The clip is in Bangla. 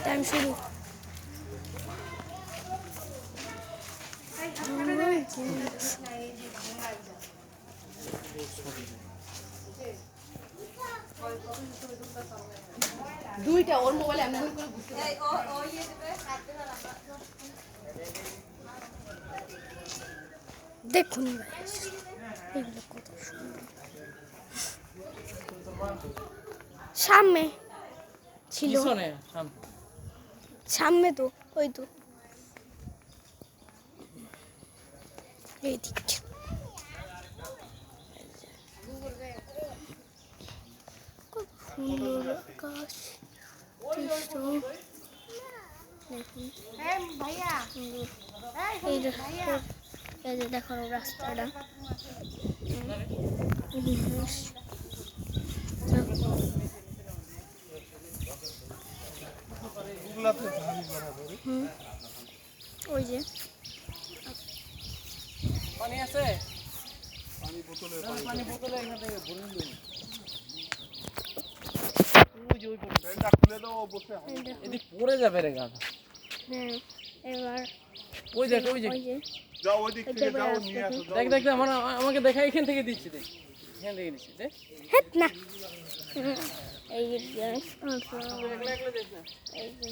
টাইম শুরু। দুইটা ওর মোবাইলে এমন করে বুঝতে দেখুন এগুলো কত সুন্দর। সামনে ছিল, সামনে তো ওই তো এই দিক কত সুন্দর আকাশ দৃশ্য। দেখুন এই যে দেখো রাস্তাটা, ওই যে পানি আছে, পানি বোতলে এখান থেকে ভরে নিন। ওই যে ওই এটা খুলে দাও, বসে এদিক পড়ে যাবে রে গাধা। হ্যাঁ এবার ওই দেখ ওই যে যাও ওই দিক থেকে যাও, নিয়ে আসো। দেখ দেখ আমাকে দেখা, এখান থেকে দিচ্ছি, দেখ এখান থেকে দিচ্ছি, দেখ হেট না এই যে একলা একলা দেখ না। এই যে